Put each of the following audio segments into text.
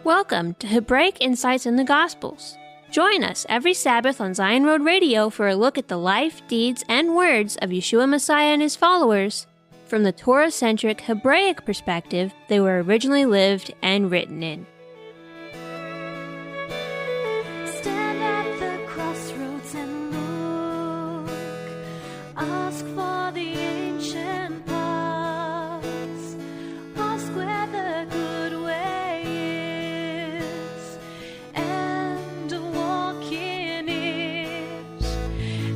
Welcome to Hebraic Insights in the Gospels. Join us every Sabbath on Zion Road Radio for a look at the life, deeds, and words of Yeshua Messiah and his followers from the Torah-centric Hebraic perspective they were originally lived and written in. Stand at the crossroads and look. Ask for the ancient paths. Ask where the good way is, and walk in it,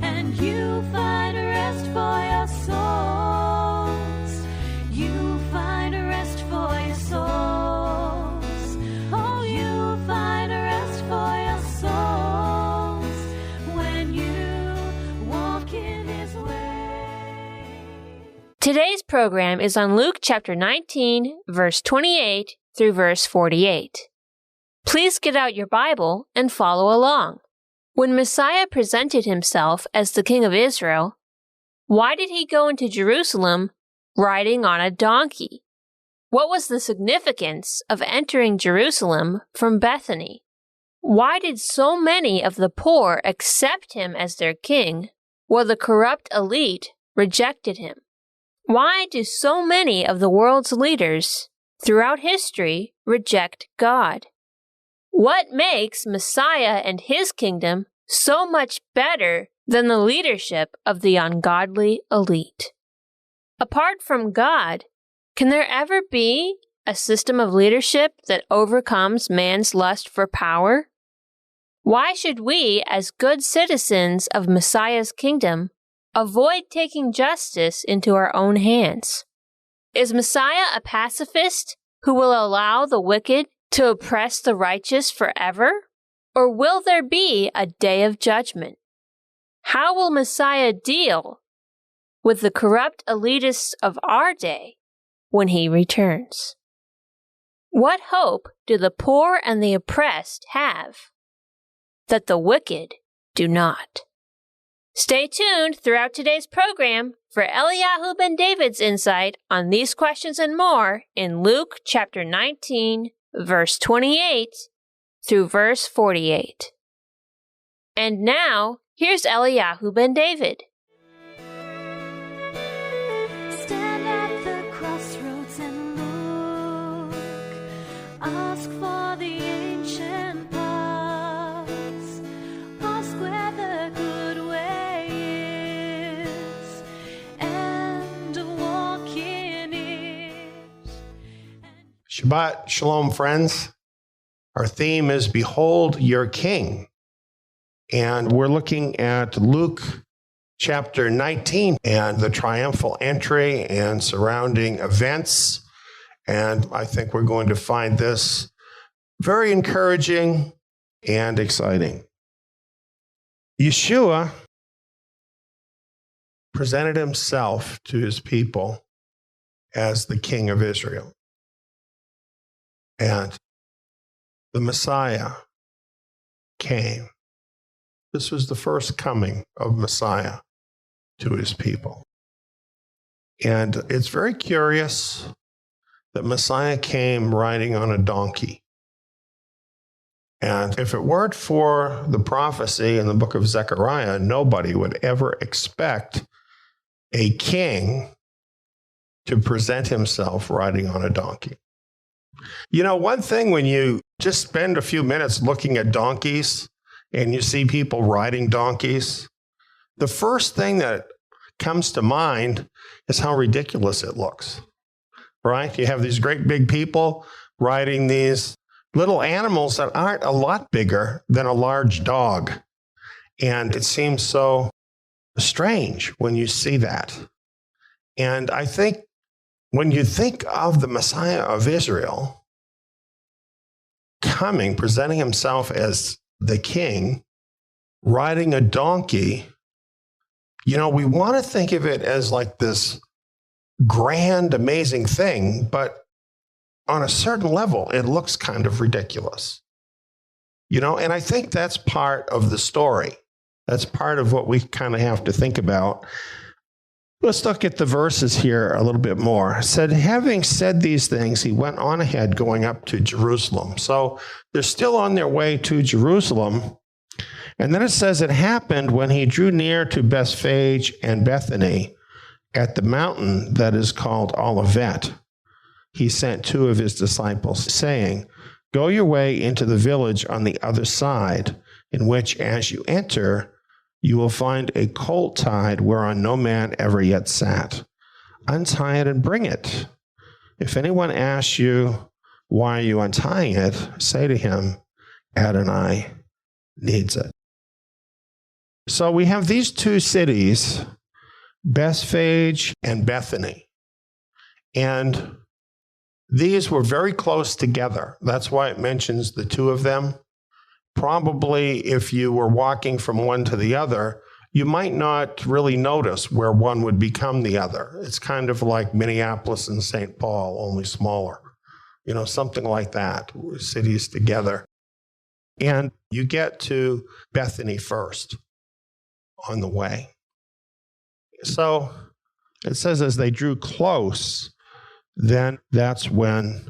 and you find rest for your souls. You find rest for your souls. Oh, you find rest for your souls when you walk in his way. Today's program is on Luke chapter 19, verse 28 through verse 48. Please get out your Bible and follow along. When Messiah presented himself as the King of Israel, why did he go into Jerusalem riding on a donkey? What was the significance of entering Jerusalem from Bethany? Why did so many of the poor accept him as their king, while the corrupt elite rejected him? Why do so many of the world's leaders throughout history reject God? What makes Messiah and his kingdom so much better than the leadership of the ungodly elite? Apart from God, can there ever be a system of leadership that overcomes man's lust for power? Why should we, as good citizens of Messiah's kingdom, avoid taking justice into our own hands? Is Messiah a pacifist who will allow the wicked to oppress the righteous forever? Or will there be a day of judgment? How will Messiah deal with the corrupt elitists of our day when he returns? What hope do the poor and the oppressed have that the wicked do not? Stay tuned throughout today's program for Eliyahu ben David's insight on these questions and more in Luke chapter 19, verse 28 through verse 48. And now, here's Eliyahu ben David. Stand at the crossroads and look. Ask for the ancient paths. Ask where the good way is, and walk in it. Shabbat Shalom, friends. Our theme is Behold Your King. And we're looking at Luke chapter 19 and the triumphal entry and surrounding events. And I think we're going to find this very encouraging and exciting. Yeshua presented himself to his people as the King of Israel. And the Messiah came. This was the first coming of Messiah to his people. And it's very curious that Messiah came riding on a donkey. And if it weren't for the prophecy in the book of Zechariah, nobody would ever expect a king to present himself riding on a donkey. You know, one thing when you just spend a few minutes looking at donkeys and you see people riding donkeys, the first thing that comes to mind is how ridiculous it looks, right? You have these great big people riding these little animals that aren't a lot bigger than a large dog. And it seems so strange when you see that. And I think when you think of the Messiah of Israel coming, presenting himself as the king, riding a donkey, you know, we want to think of it as like this grand, amazing thing, but on a certain level, it looks kind of ridiculous. You know, and I think that's part of the story. That's part of what we kind of have to think about. Let's look at the verses here a little bit more. It said, having said these things, he went on ahead going up to Jerusalem. So they're still on their way to Jerusalem. And then it says, it happened when he drew near to Bethphage and Bethany at the mountain that is called Olivet. He sent 2 of his disciples, saying, go your way into the village on the other side, in which as you enter, you will find a colt tied whereon no man ever yet sat. Untie it and bring it. If anyone asks you, why are you untying it? Say to him, Adonai needs it. So we have these 2 cities, Bethphage and Bethany. And these were very close together. That's why it mentions the 2 of them. Probably if you were walking from one to the other, you might not really notice where one would become the other. It's kind of like Minneapolis and St. Paul, only smaller. Something like that, cities together. And you get to Bethany first on the way. So it says as they drew close, then that's when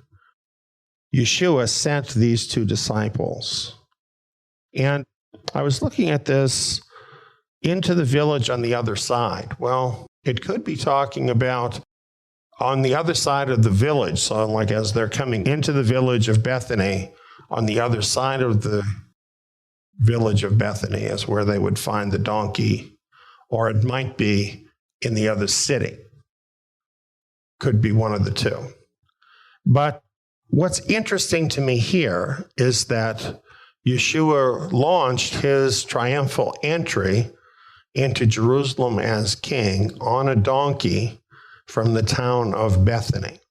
Yeshua sent these 2 disciples. And I was looking at this, into the village on the other side. Well, it could be talking about on the other side of the village. So like as they're coming into the village of Bethany, on the other side of the village of Bethany is where they would find the donkey, or it might be in the other city. Could be one of the 2. But what's interesting to me here is that Yeshua launched his triumphal entry into Jerusalem as king on a donkey from the town of Bethany.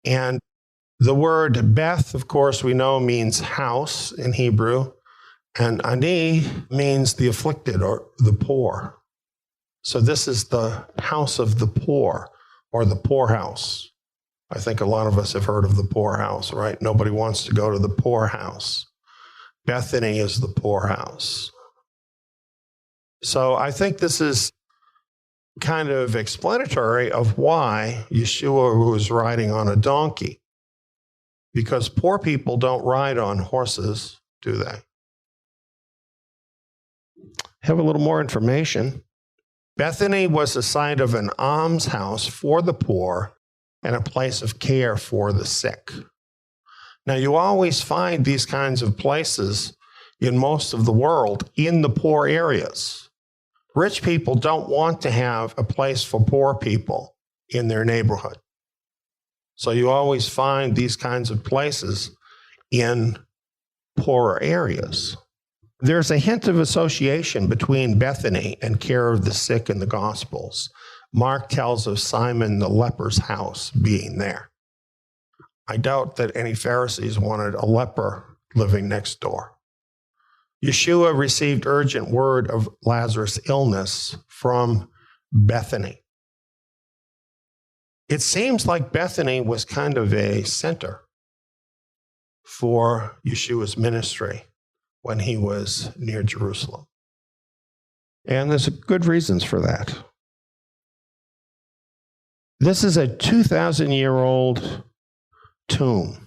And the word Beth, of course, we know means house in Hebrew, and Ani means the afflicted or the poor. So this is the house of the poor, or the poorhouse. I think a lot of us have heard of the poorhouse, right? Nobody wants to go to the poorhouse. Bethany is the poorhouse. So I think this is kind of explanatory of why Yeshua was riding on a donkey. Because poor people don't ride on horses, do they? Have a little more information. Bethany was the site of an almshouse for the poor and a place of care for the sick. Now, you always find these kinds of places in most of the world in the poor areas. Rich people don't want to have a place for poor people in their neighborhood. So you always find these kinds of places in poorer areas. There's a hint of association between Bethany and care of the sick in the Gospels. Mark tells of Simon the leper's house being there. I doubt that any Pharisees wanted a leper living next door. Yeshua received urgent word of Lazarus' illness from Bethany. It seems like Bethany was kind of a center for Yeshua's ministry when he was near Jerusalem. And there's good reasons for that. This is a 2,000-year-old tomb,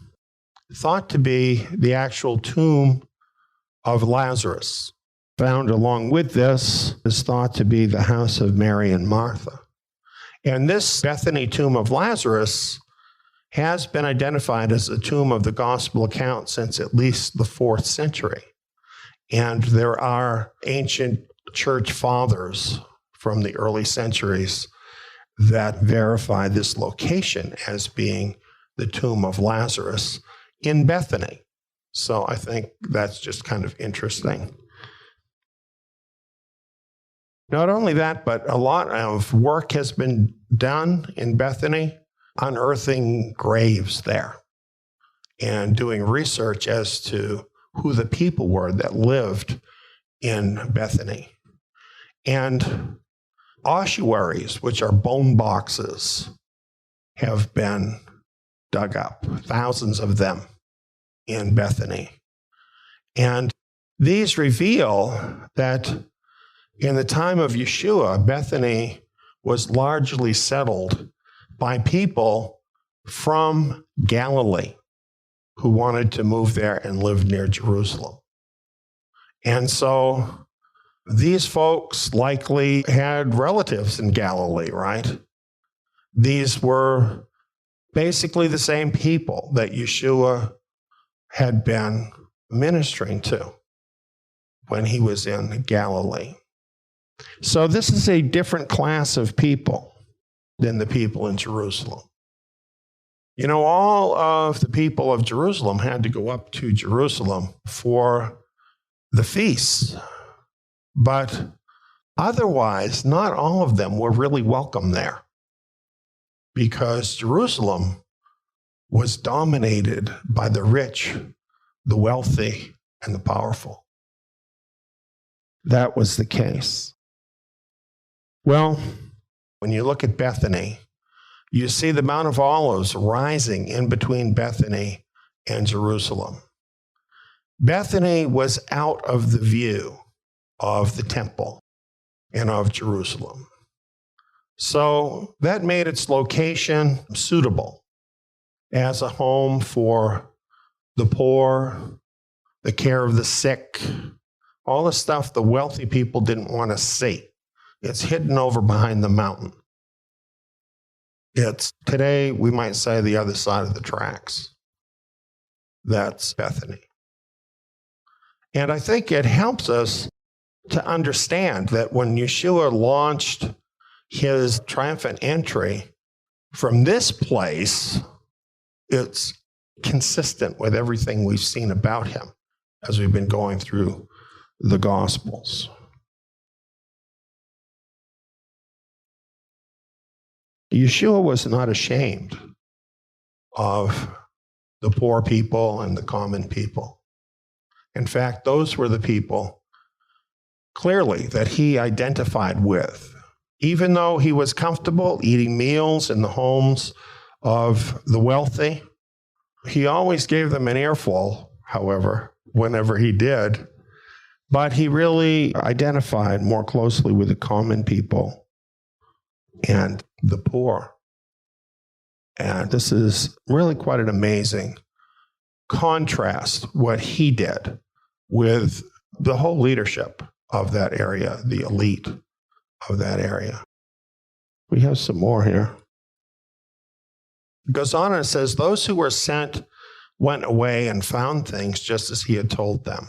thought to be the actual tomb of Lazarus. Found along with this is thought to be the house of Mary and Martha. And this Bethany tomb of Lazarus has been identified as the tomb of the gospel account since at least the 4th century. And there are ancient church fathers from the early centuries that verify this location as being the tomb of Lazarus in Bethany. So I think that's just kind of interesting. Not only that, but a lot of work has been done in Bethany, unearthing graves there and doing research as to who the people were that lived in Bethany. And ossuaries, which are bone boxes, have been dug up, thousands of them in Bethany. And these reveal that in the time of Yeshua, Bethany was largely settled by people from Galilee who wanted to move there and live near Jerusalem. And so these folks likely had relatives in Galilee, right? These were basically the same people that Yeshua had been ministering to when he was in Galilee. So this is a different class of people than the people in Jerusalem. You know, all of the people of Jerusalem had to go up to Jerusalem for the feasts, but otherwise, not all of them were really welcome there because Jerusalem was dominated by the rich, the wealthy, and the powerful. That was the case. Well, when you look at Bethany, you see the Mount of Olives rising in between Bethany and Jerusalem. Bethany was out of the view of the temple and of Jerusalem. So that made its location suitable as a home for the poor, the care of the sick, all the stuff the wealthy people didn't want to see. It's hidden over behind the mountain. It's today, we might say, the other side of the tracks. That's Bethany. And I think it helps us to understand that when Yeshua launched his triumphant entry from this place, it's consistent with everything we've seen about him as we've been going through the Gospels. Yeshua was not ashamed of the poor people and the common people. In fact, those were the people clearly that he identified with. Even though he was comfortable eating meals in the homes of the wealthy, he always gave them an earful, however, whenever he did. But he really identified more closely with the common people and the poor. And this is really quite an amazing contrast, what he did with the whole leadership of that area, the elite of that area. We have some more here. It goes on and says, those who were sent went away and found things just as he had told them.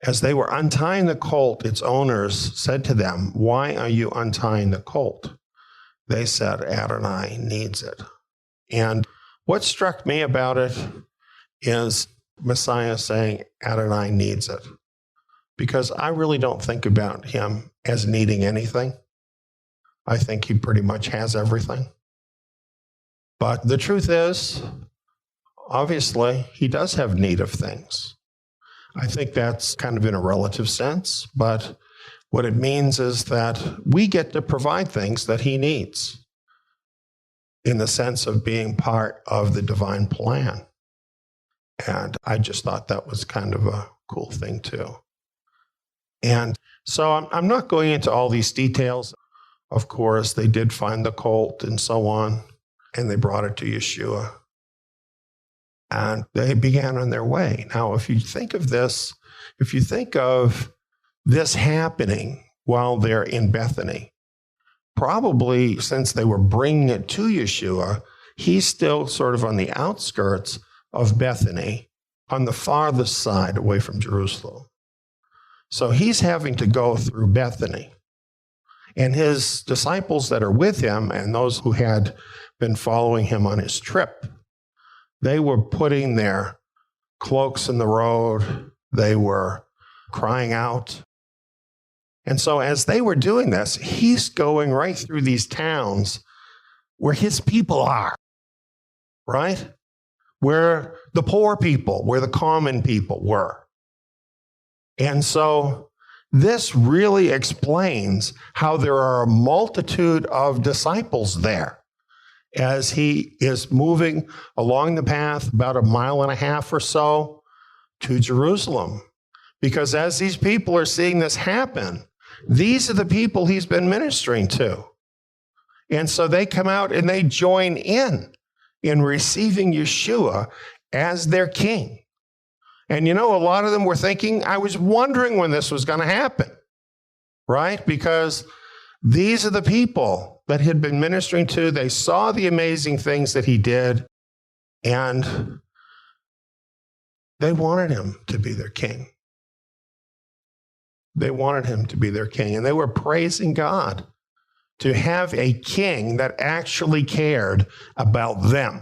As they were untying the colt, its owners said to them, why are you untying the colt? They said, Adonai needs it. And what struck me about it is Messiah saying, Adonai needs it. Because I really don't think about him as needing anything. I think he pretty much has everything. But the truth is, obviously, he does have need of things. I think that's kind of in a relative sense, but what it means is that we get to provide things that he needs in the sense of being part of the divine plan. And I just thought that was kind of a cool thing too. And so I'm not going into all these details. Of course, they did find the colt and so on, and they brought it to Yeshua. And they began on their way. Now, if you think of this happening while they're in Bethany, probably since they were bringing it to Yeshua, he's still sort of on the outskirts of Bethany, on the farthest side away from Jerusalem. So he's having to go through Bethany. And his disciples that are with him and those who had been following him on his trip, they were putting their cloaks in the road. They were crying out. And so as they were doing this, he's going right through these towns where his people are, right? Where the poor people, where the common people were. And so this really explains how there are a multitude of disciples there as he is moving along the path about 1.5 miles or so to Jerusalem. Because as these people are seeing this happen, these are the people he's been ministering to. And so they come out and they join in receiving Yeshua as their king. And a lot of them were thinking, I was wondering when this was going to happen, right? Because these are the people that had been ministering to. They saw the amazing things that he did, and they wanted him to be their king. They wanted him to be their king, and they were praising God to have a king that actually cared about them.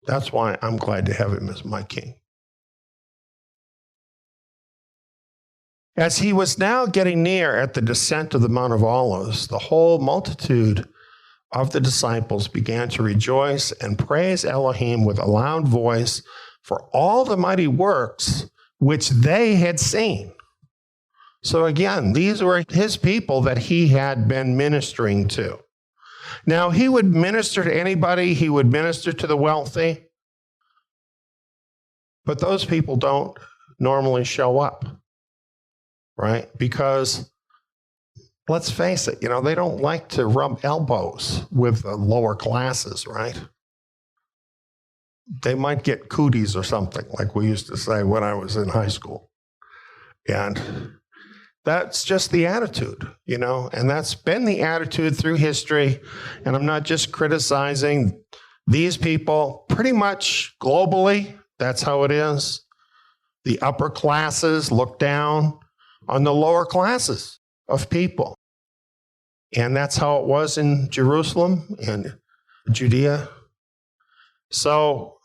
That's why I'm glad to have him as my king. As he was now getting near at the descent of the Mount of Olives, the whole multitude of the disciples began to rejoice and praise Elohim with a loud voice for all the mighty works which they had seen. So again, these were his people that he had been ministering to. Now, he would minister to anybody. He would minister to the wealthy. But those people don't normally show up, right? Because, let's face it, they don't like to rub elbows with the lower classes, right? They might get cooties or something, like we used to say when I was in high school. And that's just the attitude, and that's been the attitude through history. And I'm not just criticizing these people. Pretty much globally, that's how it is. The upper classes look down on the lower classes of people. And that's how it was in Jerusalem and Judea. So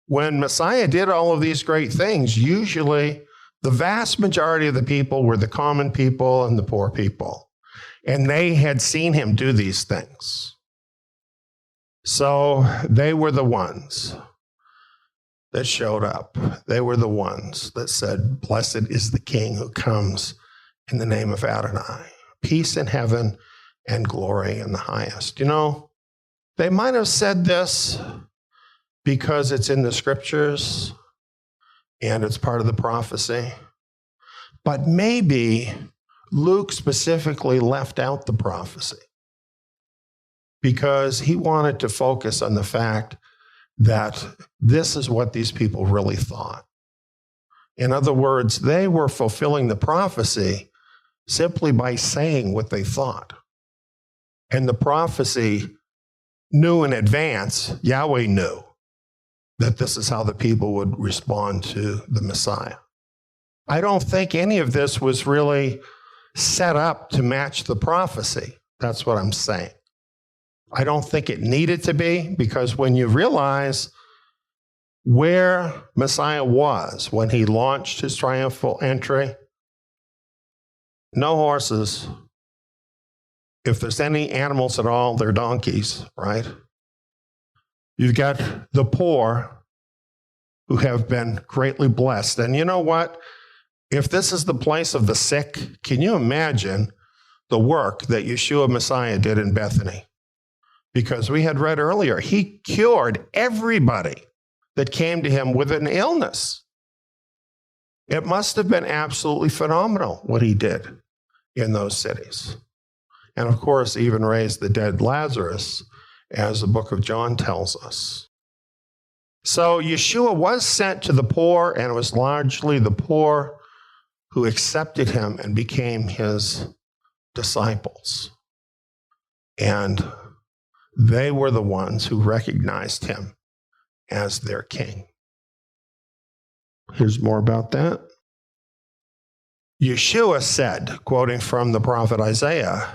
when Messiah did all of these great things, usually the vast majority of the people were the common people and the poor people. And they had seen him do these things. So they were the ones that showed up. They were the ones that said, "Blessed is the King who comes in the name of Adonai. Peace in heaven and glory in the highest." They might have said this because it's in the scriptures and it's part of the prophecy. But maybe Luke specifically left out the prophecy because he wanted to focus on the fact that this is what these people really thought. In other words, they were fulfilling the prophecy simply by saying what they thought. And the prophecy knew in advance, Yahweh knew, that this is how the people would respond to the Messiah. I don't think any of this was really set up to match the prophecy. That's what I'm saying. I don't think it needed to be, because when you realize where Messiah was when he launched his triumphal entry, no horses. If there's any animals at all, they're donkeys, right? You've got the poor who have been greatly blessed. And you know what? If this is the place of the sick, can you imagine the work that Yeshua Messiah did in Bethany? Because we had read earlier, he cured everybody that came to him with an illness. It must have been absolutely phenomenal what he did in those cities. And of course, even raised the dead Lazarus, as the book of John tells us. So Yeshua was sent to the poor, and it was largely the poor who accepted him and became his disciples. And they were the ones who recognized him as their king. Here's more about that. Yeshua said, quoting from the prophet Isaiah,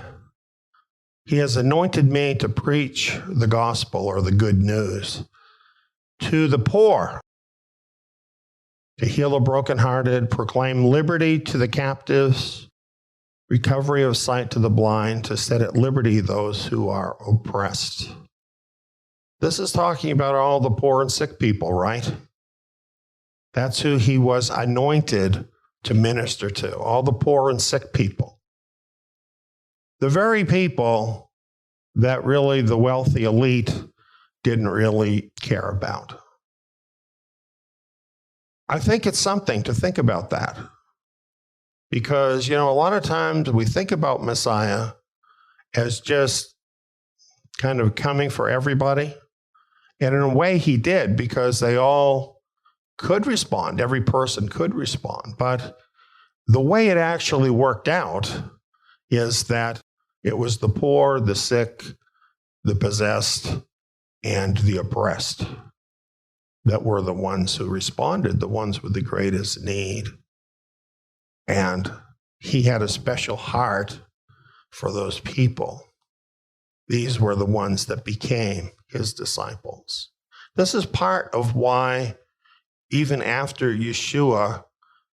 "He has anointed me to preach the gospel," or the good news, "to the poor, to heal the brokenhearted, proclaim liberty to the captives, recovery of sight to the blind, to set at liberty those who are oppressed." This is talking about all the poor and sick people, right? That's who he was anointed to minister to, all the poor and sick people. The very people that really the wealthy elite didn't really care about. I think it's something to think about that, Because, a lot of times we think about Messiah as just kind of coming for everybody. And in a way he did, because they all could respond. Every person could respond. But the way it actually worked out is that it was the poor, the sick, the possessed, and the oppressed that were the ones who responded, the ones with the greatest need. And he had a special heart for those people. These were the ones that became his disciples. This is part of why, even after Yeshua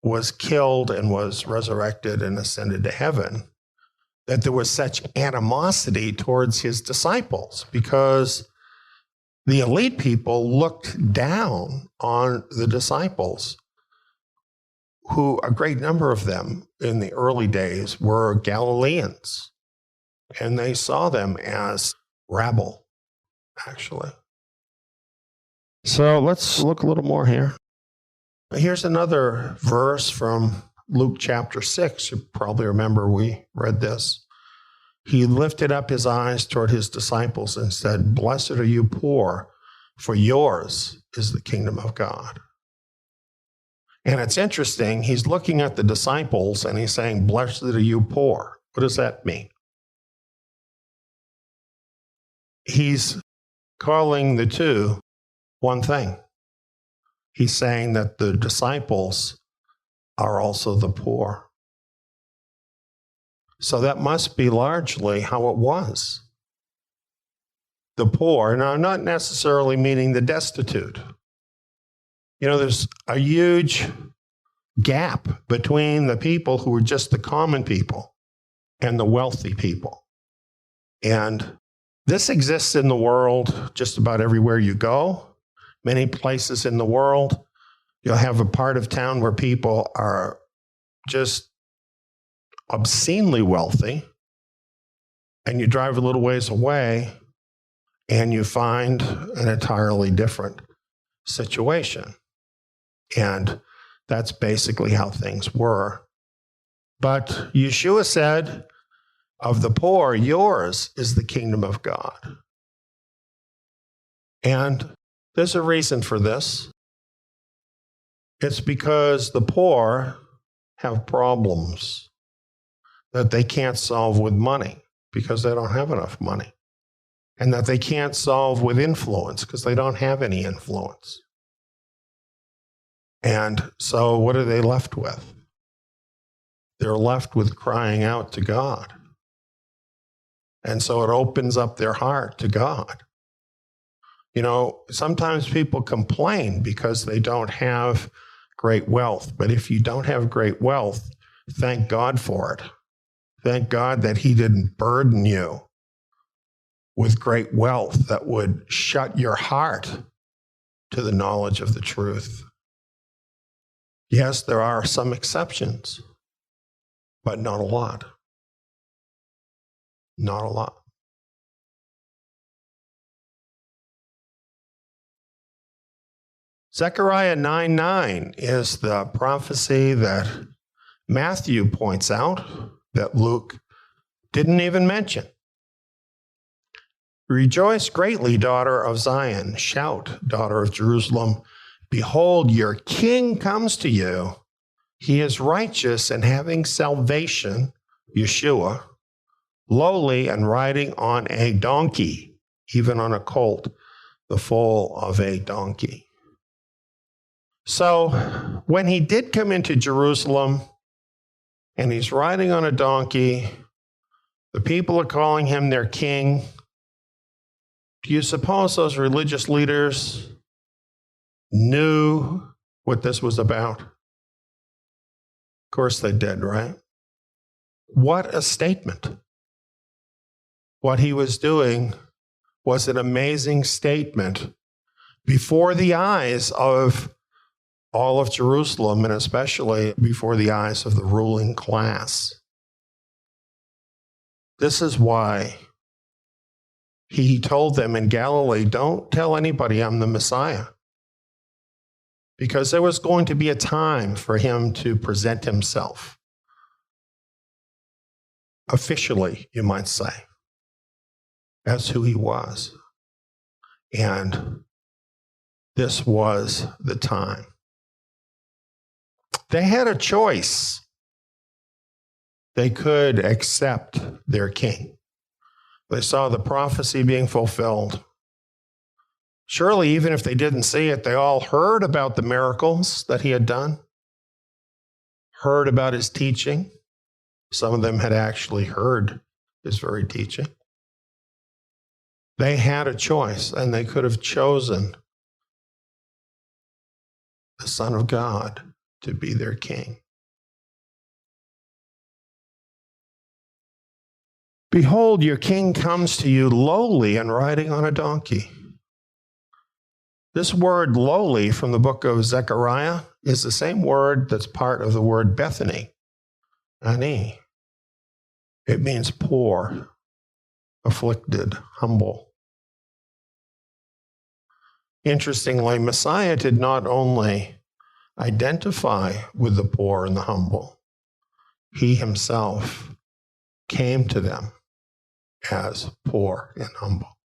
was killed and was resurrected and ascended to heaven, that there was such animosity towards his disciples, because the elite people looked down on the disciples, who a great number of them in the early days were Galileans, and they saw them as rabble, actually. So let's look a little more here. Here's another verse from Luke chapter 6. You probably remember we read this. He lifted up his eyes toward his disciples and said, "Blessed are you poor, for yours is the kingdom of God." And it's interesting, he's looking at the disciples and he's saying, "Blessed are you poor." What does that mean? He's calling the two one thing. He's saying that the disciples are also the poor. So that must be largely how it was. The poor, now not necessarily meaning the destitute. There's a huge gap between the people who are just the common people and the wealthy people. And this exists in the world just about everywhere you go. Many places in the world, you'll have a part of town where people are just obscenely wealthy, and you drive a little ways away and you find an entirely different situation. And that's basically how things were. But Yeshua said, "Of the poor, yours is the kingdom of God." And there's a reason for this. It's because the poor have problems that they can't solve with money because they don't have enough money, and that they can't solve with influence because they don't have any influence. And so what are they left with? They're left with crying out to God. And so it opens up their heart to God. Sometimes people complain because they don't have great wealth. But if you don't have great wealth, thank God for it. Thank God that he didn't burden you with great wealth that would shut your heart to the knowledge of the truth. Yes, there are some exceptions, but not a lot. Not a lot. Zechariah 9:9 is the prophecy that Matthew points out that Luke didn't even mention. "Rejoice greatly, daughter of Zion. Shout, daughter of Jerusalem. Behold, your king comes to you. He is righteous and having salvation," Yeshua, "lowly and riding on a donkey, even on a colt, the foal of a donkey." So when he did come into Jerusalem and he's riding on a donkey, the people are calling him their king. Do you suppose those religious leaders knew what this was about? Of course they did, right? What a statement. What he was doing was an amazing statement before the eyes of all of Jerusalem, and especially before the eyes of the ruling class. This is why he told them in Galilee, "Don't tell anybody I'm the Messiah." Because there was going to be a time for him to present himself officially, you might say, as who he was. And this was the time. They had a choice. They could accept their king. They saw the prophecy being fulfilled. Surely, even if they didn't see it, they all heard about the miracles that he had done, heard about his teaching. Some of them had actually heard his very teaching. They had a choice, and they could have chosen the Son of God to be their king. Behold, your king comes to you lowly and riding on a donkey. This word lowly from the book of Zechariah is the same word that's part of the word Bethany, ani. It means poor, afflicted, humble. Interestingly, Messiah did not only identify with the poor and the humble, he himself came to them as poor and humble.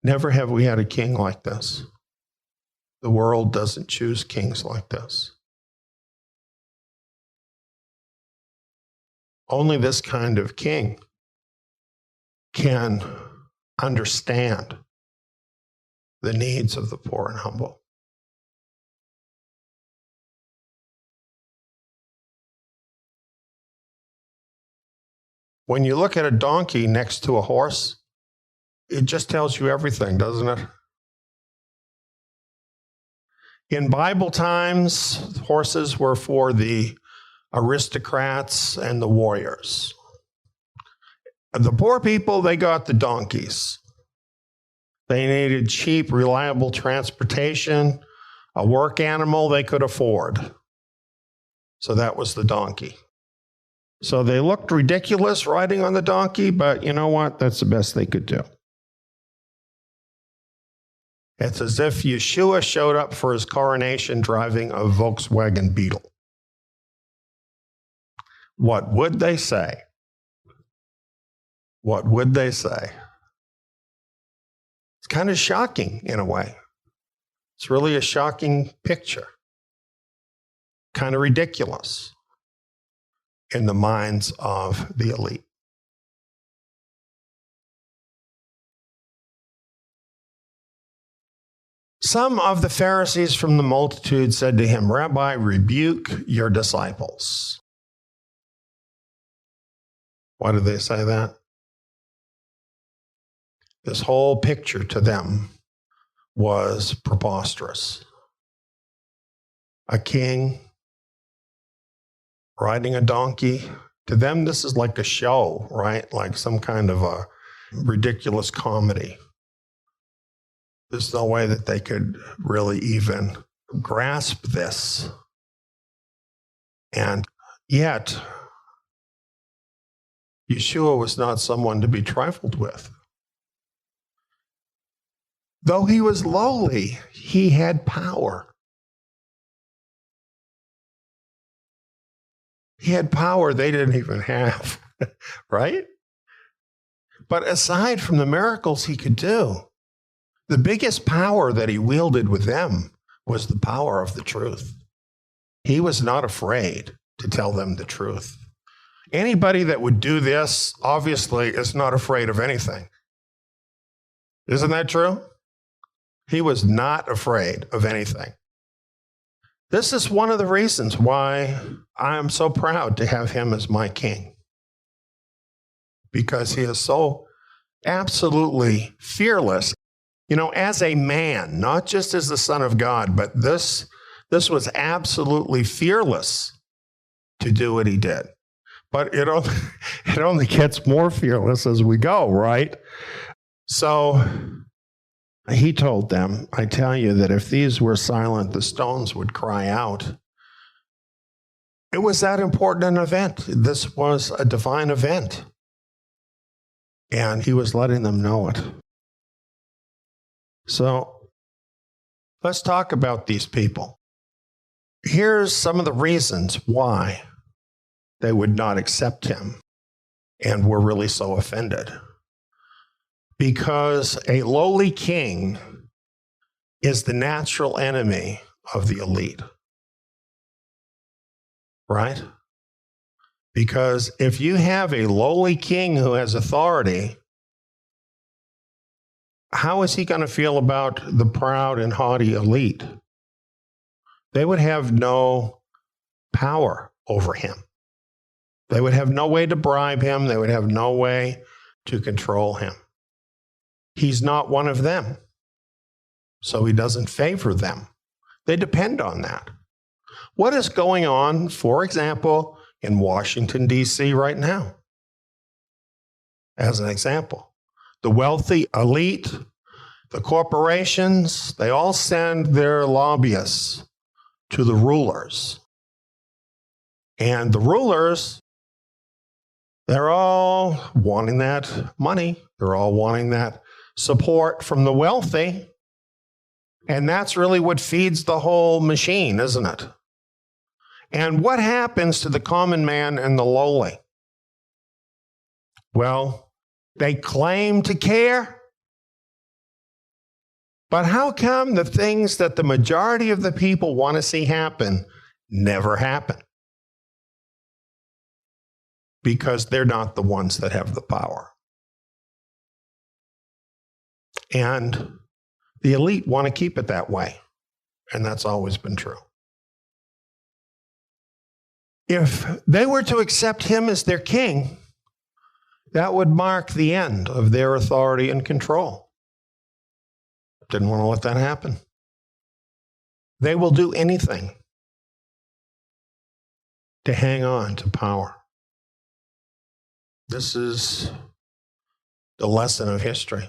Never have we had a king like this. The world doesn't choose kings like this. Only this kind of king can understand the needs of the poor and humble. When you look at a donkey next to a horse, it just tells you everything, doesn't it? In Bible times, horses were for the aristocrats and the warriors. The poor people, they got the donkeys. They needed cheap, reliable transportation, a work animal they could afford. So that was the donkey. So they looked ridiculous riding on the donkey, but you know what? That's the best they could do. It's as if Yeshua showed up for his coronation driving a Volkswagen Beetle. What would they say? What would they say? It's kind of shocking in a way. It's really a shocking picture. Kind of ridiculous in the minds of the elite. Some of the Pharisees from the multitude said to him, Rabbi, rebuke your disciples. Why did they say that? This whole picture to them was preposterous. A king riding a donkey. To them, this is like a show, right? Like some kind of a ridiculous comedy. There's no way that they could really even grasp this. And yet, Yeshua was not someone to be trifled with. Though he was lowly, he had power. He had power they didn't even have, right? But aside from the miracles he could do, the biggest power that he wielded with them was the power of the truth. He was not afraid to tell them the truth. Anybody that would do this, obviously, is not afraid of anything. Isn't that true? He was not afraid of anything. This is one of the reasons why I am so proud to have him as my king. Because he is so absolutely fearless. You know, as a man, not just as the Son of God, but this was absolutely fearless to do what he did. But it only gets more fearless as we go, right? So he told them, I tell you that if these were silent, the stones would cry out. It was that important an event. This was a divine event. And he was letting them know it. So let's talk about these people. here's some of the reasons why they would not accept him and were really so offended. Because a lowly king is the natural enemy of the elite. Right? Because if you have a lowly king who has authority, how is he going to feel about the proud and haughty elite? They would have no power over him. They would have no way to bribe him. They would have no way to control him. He's not one of them, so he doesn't favor them. They depend on that. What is going on, for example, in Washington, D.C. right now? As an example, the wealthy elite, the corporations, they all send their lobbyists to the rulers. And the rulers, they're all wanting that money. They're all wanting that support from the wealthy. And that's really what feeds the whole machine, isn't it? And what happens to the common man and the lowly? Well, they claim to care. But how come the things that the majority of the people want to see happen never happen? Because they're not the ones that have the power. And the elite want to keep it that way. And that's always been true. If they were to accept him as their king, that would mark the end of their authority and control. Didn't want to let that happen. They will do anything to hang on to power. This is the lesson of history.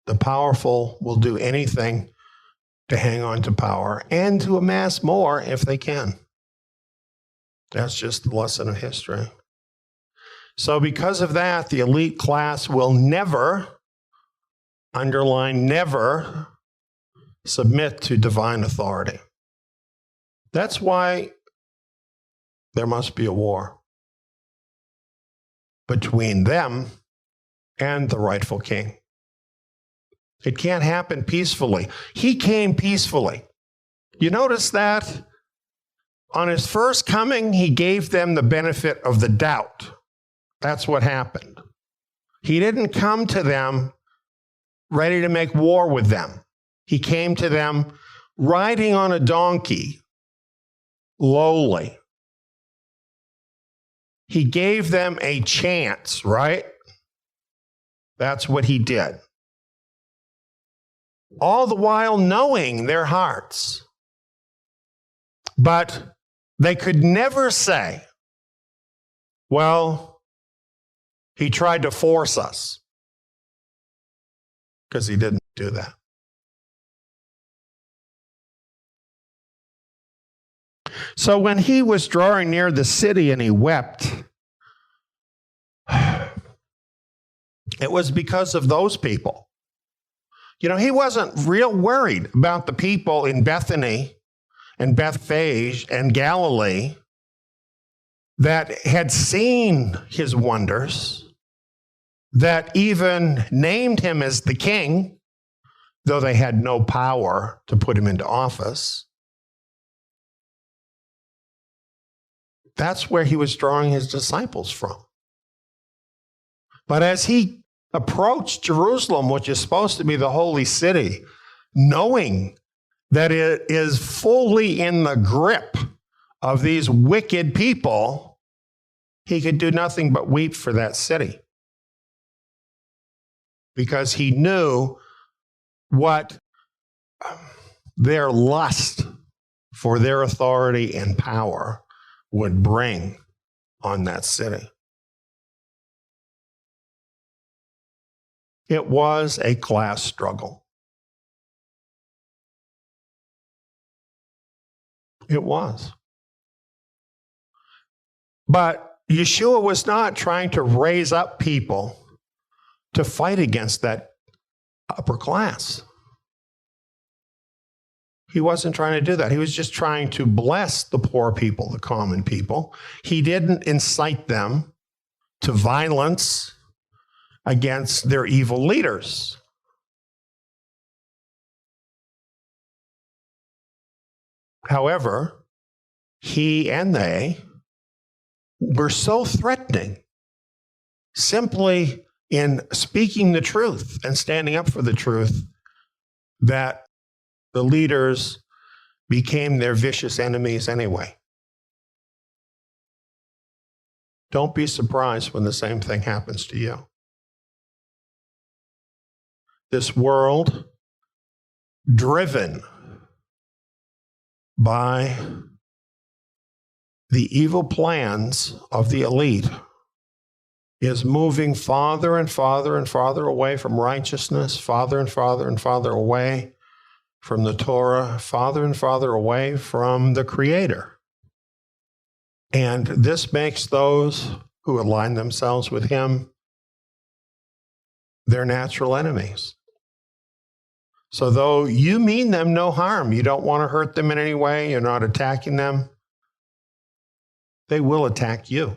The powerful will do anything to hang on to power and to amass more if they can. That's just the lesson of history. So because of that, the elite class will never, underline never, submit to divine authority. That's why there must be a war between them and the rightful king. It can't happen peacefully. He came peacefully. You notice that? On his first coming, he gave them the benefit of the doubt. That's what happened. He didn't come to them ready to make war with them. He came to them riding on a donkey, lowly. He gave them a chance, right? That's what he did. All the while knowing their hearts. But they could never say, well, he tried to force us. Because he didn't do that. So when he was drawing near the city and he wept, it was because of those people. You know, he wasn't real worried about the people in Bethany and Bethphage and Galilee that had seen his wonders, that even named him as the king, though they had no power to put him into office. That's where he was drawing his disciples from. But as he approached Jerusalem, which is supposed to be the holy city, knowing that it is fully in the grip of these wicked people, he could do nothing but weep for that city. Because he knew what their lust for their authority and power would bring on that city. It was a class struggle. It was. But Yeshua was not trying to raise up people to fight against that upper class. He wasn't trying to do that. He was just trying to bless the poor people, the common people. He didn't incite them to violence against their evil leaders. However, he and they were so threatening simply in speaking the truth and standing up for the truth that the leaders became their vicious enemies anyway. Don't be surprised when the same thing happens to you. This world, driven by the evil plans of the elite, is moving farther and farther and farther away from righteousness, farther and farther and farther away from the Torah, farther and farther away from the Creator. And this makes those who align themselves with Him their natural enemies. So though you mean them no harm, you don't want to hurt them in any way, you're not attacking them, they will attack you.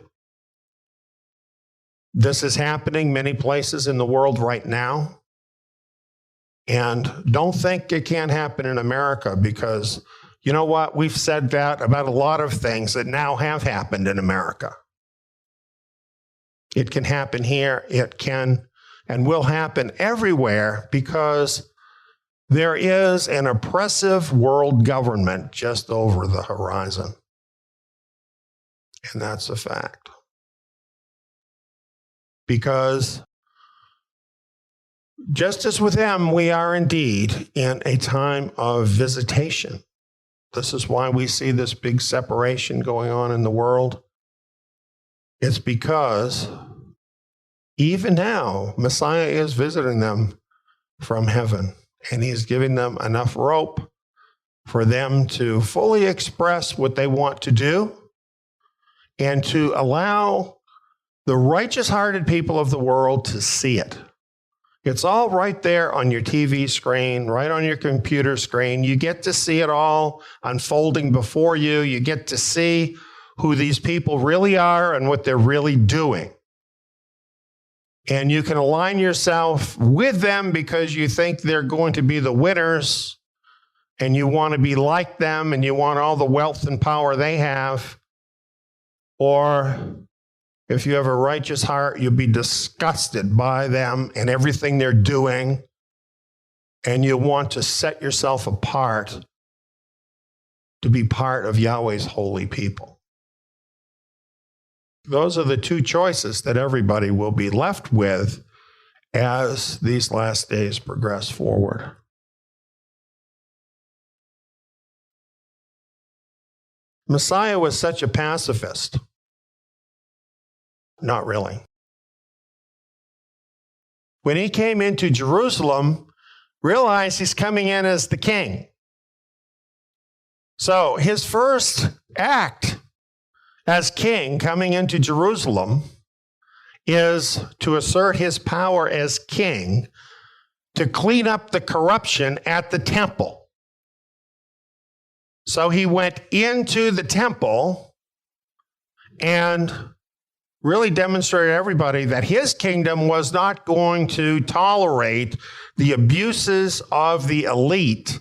This is happening many places in the world right now. And don't think it can't happen in America, because you know what? We've said that about a lot of things that now have happened in America. It can happen here. It can and will happen everywhere, because there is an oppressive world government just over the horizon. And that's a fact. Because just as with them, we are indeed in a time of visitation. This is why we see this big separation going on in the world. It's because even now, Messiah is visiting them from heaven, and he's giving them enough rope for them to fully express what they want to do and to allow the righteous-hearted people of the world to see it. It's all right there on your TV screen, right on your computer screen. You get to see it all unfolding before you. You get to see who these people really are and what they're really doing. And you can align yourself with them because you think they're going to be the winners, and you want to be like them, and you want all the wealth and power they have. Or if you have a righteous heart, you'll be disgusted by them and everything they're doing, and you want to set yourself apart to be part of Yahweh's holy people. Those are the two choices that everybody will be left with as these last days progress forward. Messiah was such a pacifist. Not really. When he came into Jerusalem, realize he's coming in as the king. So his first act as king coming into Jerusalem is to assert his power as king to clean up the corruption at the temple. So he went into the temple and really demonstrated to everybody that his kingdom was not going to tolerate the abuses of the elite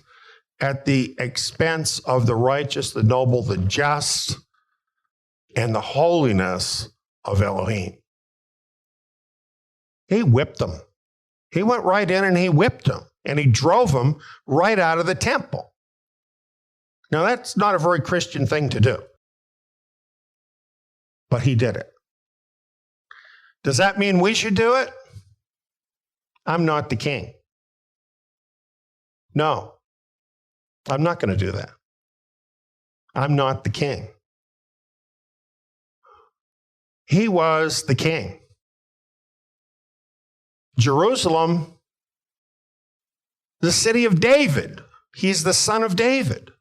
at the expense of the righteous, the noble, the just, and the holiness of Elohim. He whipped them. He went right in and he whipped them, and he drove them right out of the temple. Now, that's not a very Christian thing to do, but he did it. Does that mean we should do it? I'm not the king. No, I'm not going to do that. I'm not the king. He was the king. Jerusalem, the city of David. He's the son of David.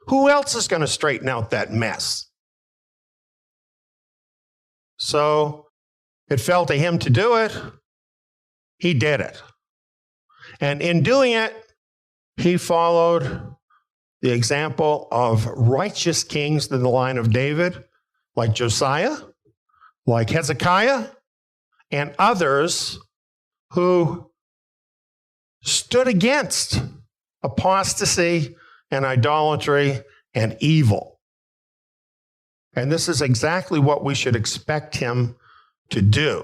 Who else is going to straighten out that mess? So it fell to him to do it. He did it. And in doing it, he followed the example of righteous kings in the line of David, like Josiah, like Hezekiah, and others who stood against apostasy and idolatry and evil. And this is exactly what we should expect him to do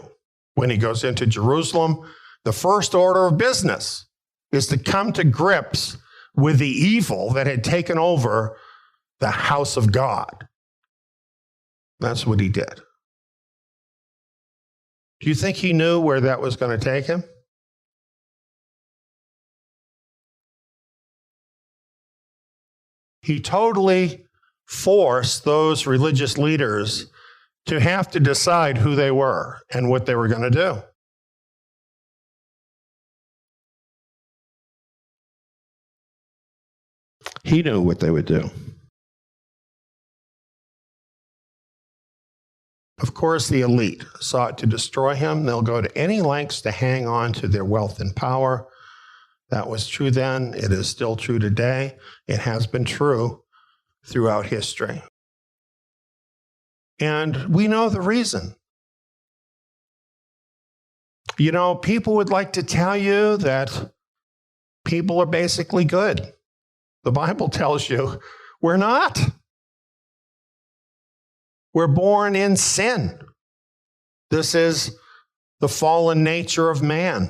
when he goes into Jerusalem. The first order of business is to come to grips with the evil that had taken over the house of God. That's what he did. Do you think he knew where that was going to take him? He totally forced those religious leaders to have to decide who they were and what they were going to do. He knew what they would do. Of course, the elite sought to destroy him. They'll go to any lengths to hang on to their wealth and power. That was true then. It is still true today. It has been true throughout history. And we know the reason. You know, people would like to tell you that people are basically good. The Bible tells you we're not. We're born in sin. This is the fallen nature of man.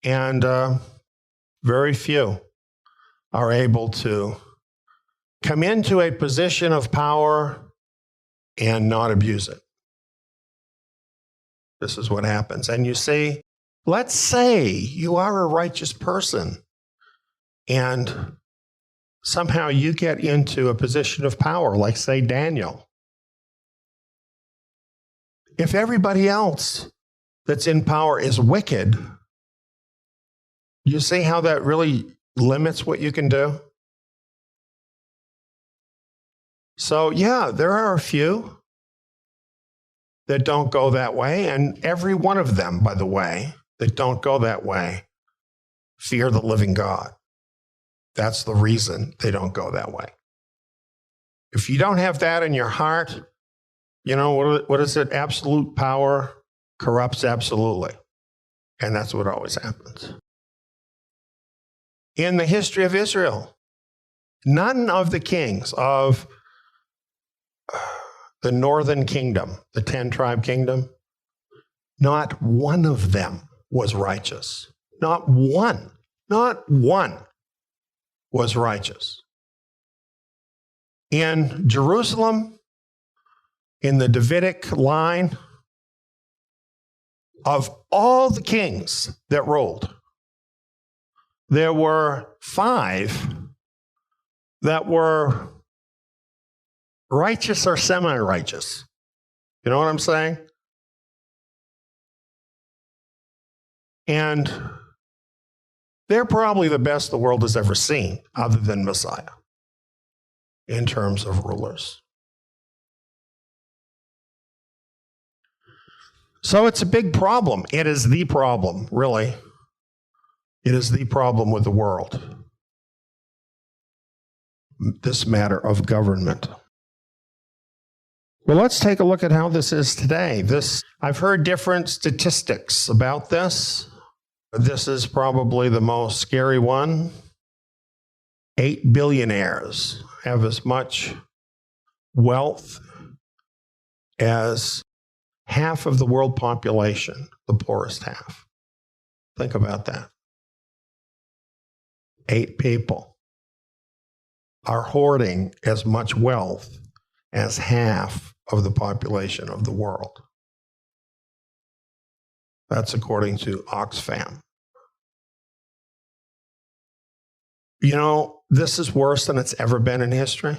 And very few are able to come into a position of power and not abuse it. This is what happens. And you see, let's say you are a righteous person and somehow you get into a position of power, like, say, Daniel. If everybody else that's in power is wicked, you see how that really limits what you can do? So, yeah, there are a few that don't go that way, and every one of them, by the way, that don't go that way, fear the living God. That's the reason they don't go that way. If you don't have that in your heart, you know, what is it? Absolute power corrupts absolutely. And that's what always happens. In the history of Israel, none of the kings of the northern kingdom, the 10-tribe kingdom, not one of them was righteous. Not one was righteous. In Jerusalem, in the Davidic line, of all the kings that ruled, there were 5 that were righteous or semi-righteous. You know what I'm saying? And they're probably the best the world has ever seen, other than Messiah, in terms of rulers. So it's a big problem. It is the problem, really. It is the problem with the world. This matter of government. Well, let's take a look at how this is today. I've heard different statistics about this. This is probably the most scary one. 8 billionaires have as much wealth as half of the world population, the poorest half. Think about that. 8 people are hoarding as much wealth as half of the population of the world. That's according to Oxfam. You know, this is worse than it's ever been in history.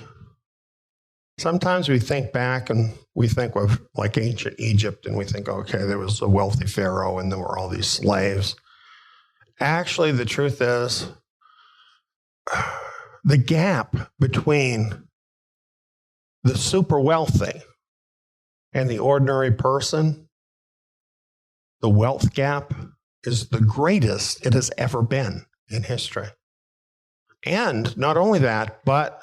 Sometimes we think back and we think of like ancient Egypt and we think, okay, there was a wealthy pharaoh and there were all these slaves. Actually, the truth is, the gap between the super wealthy and the ordinary person, the wealth gap, is the greatest it has ever been in history. And not only that, but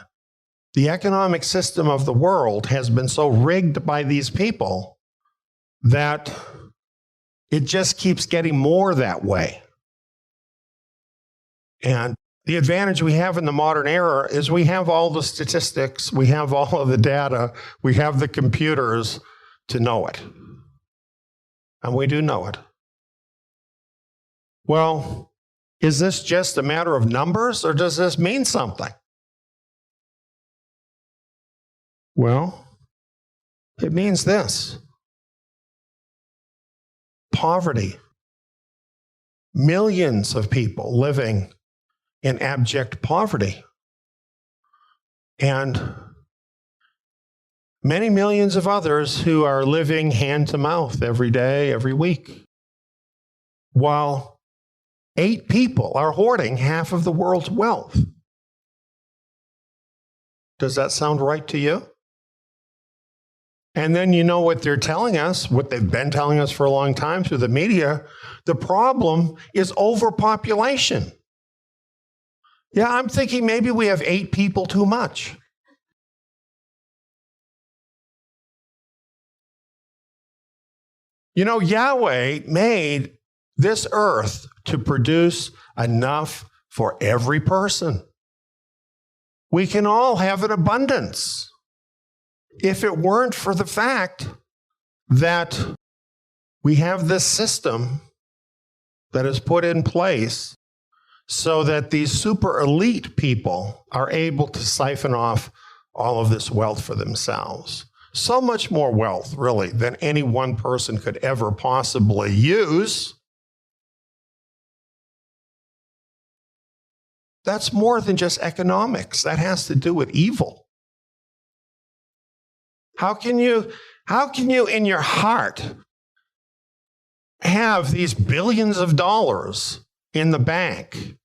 the economic system of the world has been so rigged by these people that it just keeps getting more that way. And the advantage we have in the modern era is we have all the statistics, we have all of the data, we have the computers to know it. And we do know it. Well, is this just a matter of numbers, or does this mean something? Well, it means this. Poverty. Millions of people living in abject poverty. And many millions of others who are living hand to mouth every day, every week. While 8 people are hoarding half of the world's wealth. Does that sound right to you? And then you know what they're telling us, what they've been telling us for a long time through the media. The problem is overpopulation. Yeah, I'm thinking maybe we have 8 people too much. You know, Yahweh made this earth to produce enough for every person. We can all have an abundance. If it weren't for the fact that we have this system that is put in place so that these super elite people are able to siphon off all of this wealth for themselves. So much more wealth, really, than any one person could ever possibly use. That's more than just economics. That has to do with evil. How can you in your heart have these billions of dollars in the bank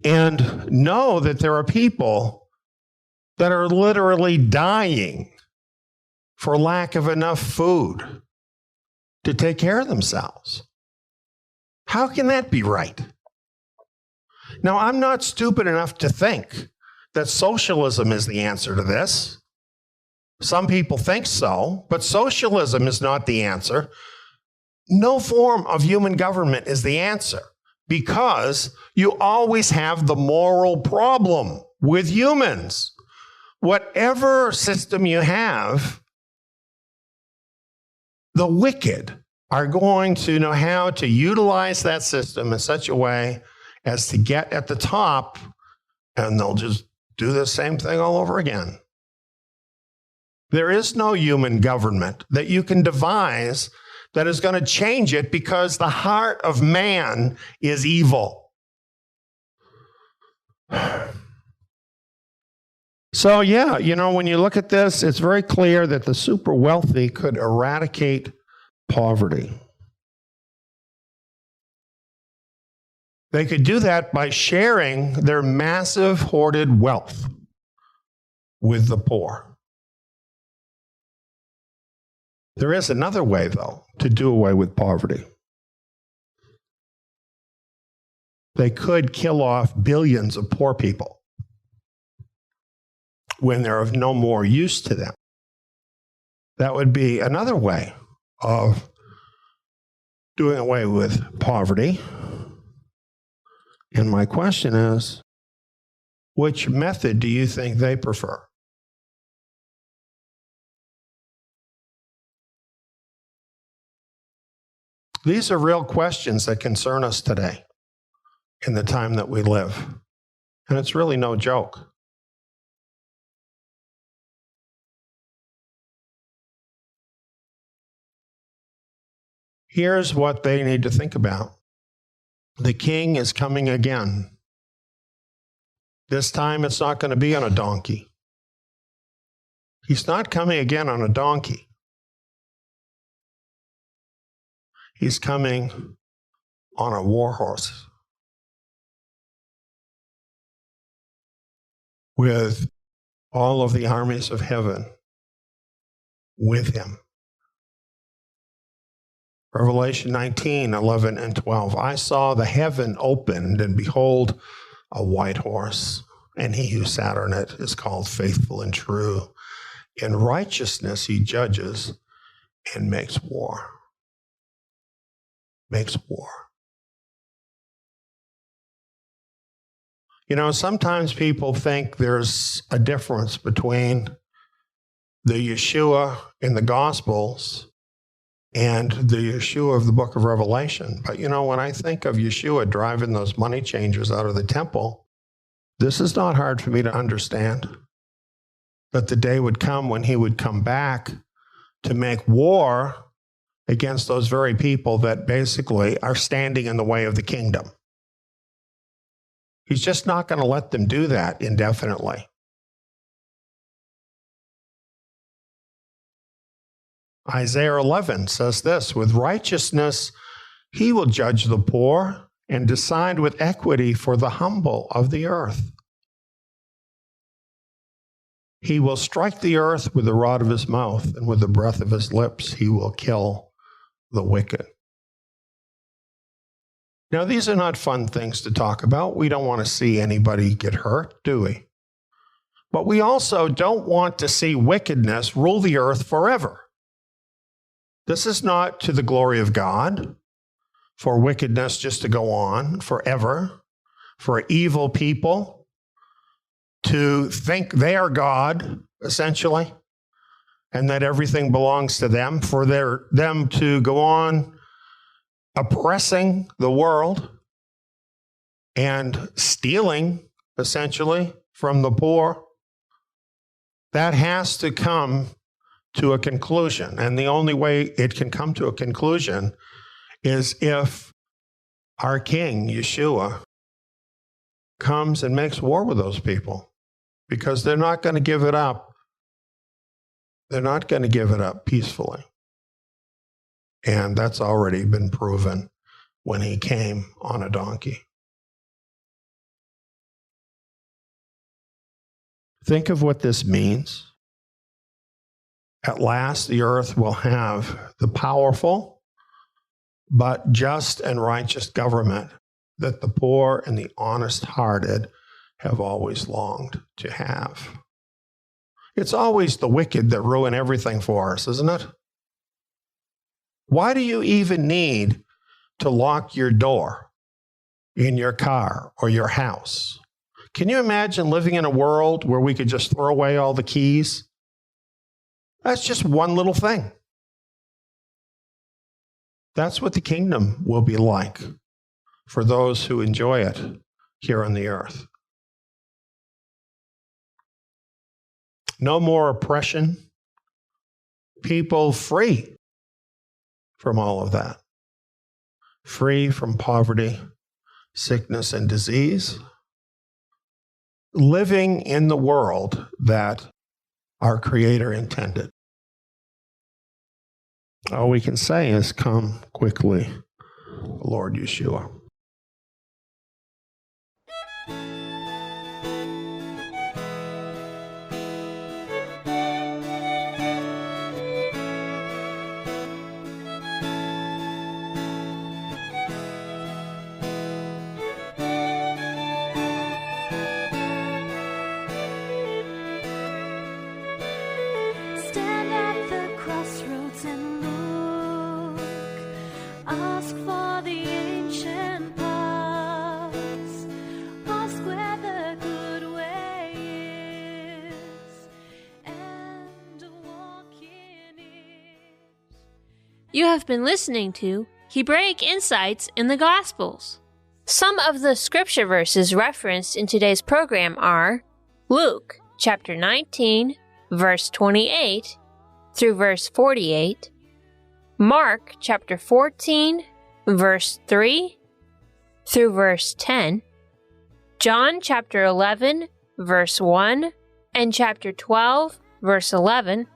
and know that there are people that are literally dying for lack of enough food to take care of themselves? How can that be right? Now, I'm not stupid enough to think that socialism is the answer to this. Some people think so, but socialism is not the answer. No form of human government is the answer, because you always have the moral problem with humans. Whatever system you have, the wicked are going to know how to utilize that system in such a way as to get at the top, and they'll just do the same thing all over again. There is no human government that you can devise that is going to change it, because the heart of man is evil. So yeah, you know, when you look at this, it's very clear that the super wealthy could eradicate poverty. They could do that by sharing their massive hoarded wealth with the poor. There is another way, though, to do away with poverty. They could kill off billions of poor people when they're of no more use to them. That would be another way of doing away with poverty. And my question is, which method do you think they prefer? These are real questions that concern us today in the time that we live. And it's really no joke. Here's what they need to think about. The king is coming again. This time it's not going to be on a donkey. He's not coming again on a donkey. He's coming on a war horse with all of the armies of heaven with him. Revelation 19, 11 and 12. I saw the heaven opened, and behold, a white horse, and he who sat on it is called faithful and true. In righteousness he judges and makes war. Makes war. You know, sometimes people think there's a difference between the Yeshua in the Gospels and the Yeshua of the book of Revelation. But you know, when I think of Yeshua driving those money changers out of the temple, this is not hard for me to understand. That the day would come when he would come back to make war against those very people that basically are standing in the way of the kingdom. He's just not going to let them do that indefinitely. Isaiah 11 says this, with righteousness he will judge the poor and decide with equity for the humble of the earth. He will strike the earth with the rod of his mouth, and with the breath of his lips he will kill the wicked. Now, these are not fun things to talk about. We don't want to see anybody get hurt, do we? But we also don't want to see wickedness rule the earth forever. This is not to the glory of God, for wickedness just to go on forever, for evil people to think they are God, essentially, and that everything belongs to them, for them to go on oppressing the world and stealing, essentially, from the poor. That has to come to a conclusion. And the only way it can come to a conclusion is if our King, Yeshua, comes and makes war with those people, because they're not going to give it up. They're not going to give it up peacefully. And that's already been proven when he came on a donkey. Think of what this means. At last, the earth will have the powerful, but just and righteous government that the poor and the honest-hearted have always longed to have. It's always the wicked that ruin everything for us, isn't it? Why do you even need to lock your door in your car or your house? Can you imagine living in a world where we could just throw away all the keys? That's just one little thing. That's what the kingdom will be like for those who enjoy it here on the earth. No more oppression. People free from all of that. Free from poverty, sickness, and disease. Living in the world that our Creator intended. All we can say is, come quickly, Lord Yeshua. Stand at the crossroads and look. Ask for the ancient paths. Ask where the good way is, and walk in it. You have been listening to Hebraic Insights in the Gospels. Some of the scripture verses referenced in today's program are Luke chapter 19, verse 28 through verse 48, Mark chapter 14, verse 3 through verse 10, John chapter 11, verse 1 and chapter 12, verse 11,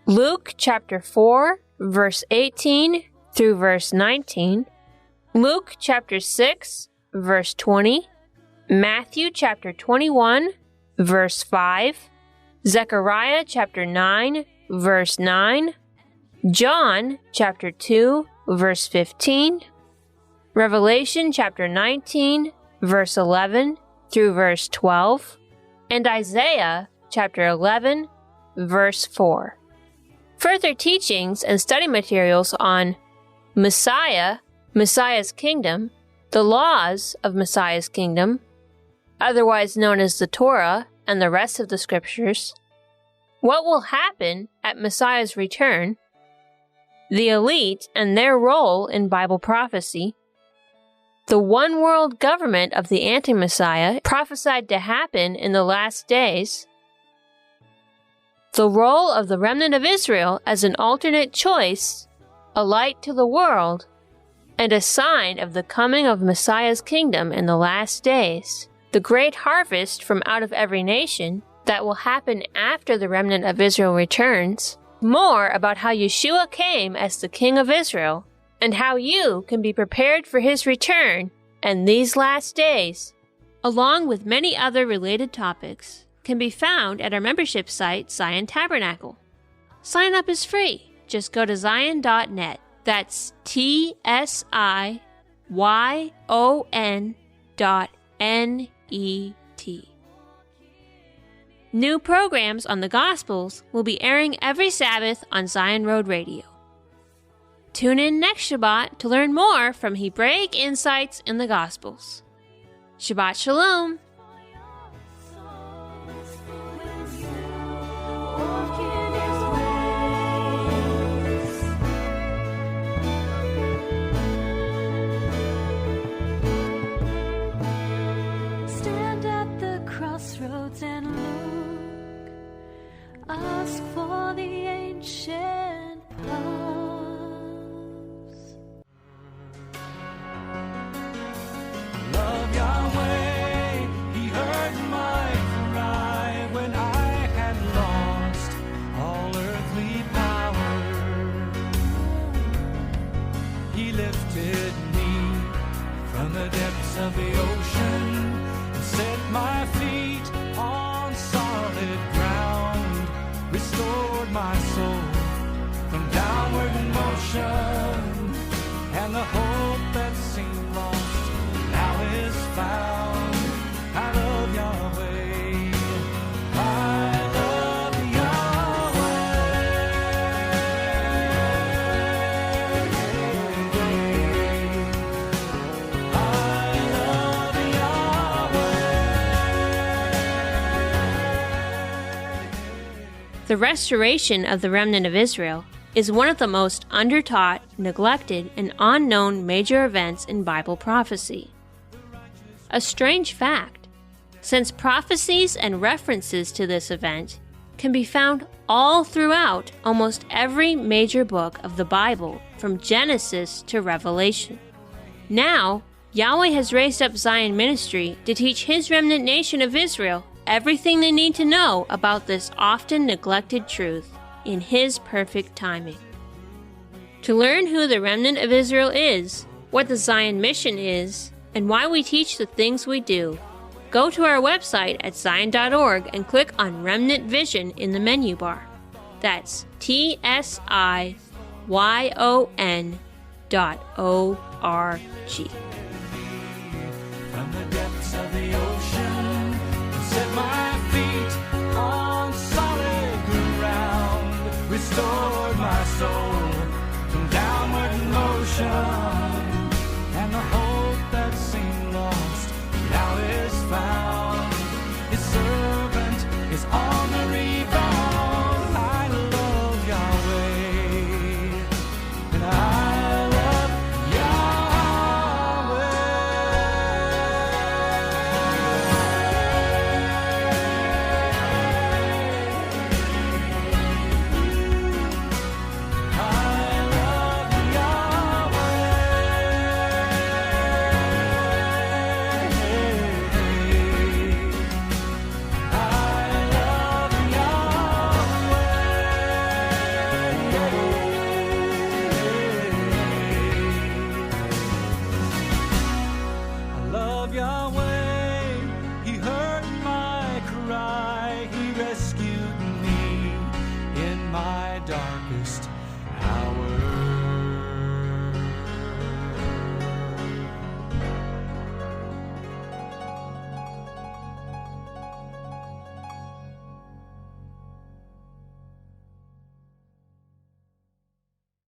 Luke chapter 4, verse 18 through verse 19, Luke chapter 6, verse 20, Matthew chapter 21, verse 5, Zechariah chapter 9, verse 9, John chapter 2, verse 15, Revelation chapter 19, verse 11, through verse 12, and Isaiah chapter 11, verse 4. Further teachings and study materials on Messiah, Messiah's kingdom, the laws of Messiah's kingdom, otherwise known as the Torah and the rest of the scriptures, what will happen at Messiah's return, the elite and their role in Bible prophecy, the one-world government of the anti-Messiah prophesied to happen in the last days, the role of the remnant of Israel as an alternate choice, a light to the world, and a sign of the coming of Messiah's kingdom in the last days, the great harvest from out of every nation that will happen after the remnant of Israel returns, more about how Yeshua came as the King of Israel, and how you can be prepared for his return and these last days, along with many other related topics, can be found at our membership site, Zion Tabernacle. Sign up is free. Just go to zion.net. That's TSIYON.NET. New programs on the Gospels will be airing every Sabbath on Zion Road Radio. Tune in next Shabbat to learn more from Hebraic insights in the Gospels. Shabbat Shalom! Stand at the crossroads and look. Ask for the ancient paths. Love Yahweh, He heard my cry when I had lost all earthly power. He lifted me from the depths of the ocean and set my feet on solid ground, restored my soul from downward motion, and the hope that seemed lost now is found. I love Yahweh. I love Yahweh. I love Yahweh. The restoration of the remnant of Israel is one of the most undertaught, neglected, and unknown major events in Bible prophecy. A strange fact, since prophecies and references to this event can be found all throughout almost every major book of the Bible from Genesis to Revelation. Now, Yahweh has raised up Zion Ministry to teach His remnant nation of Israel everything they need to know about this often neglected truth in His perfect timing. To learn who the remnant of Israel is, what the Zion mission is, and why we teach the things we do, go to our website at zion.org and click on Remnant Vision in the menu bar. That's TSIYON.org. From the depths of the ocean, set my feet on solid ground, restored my soul from downward motion.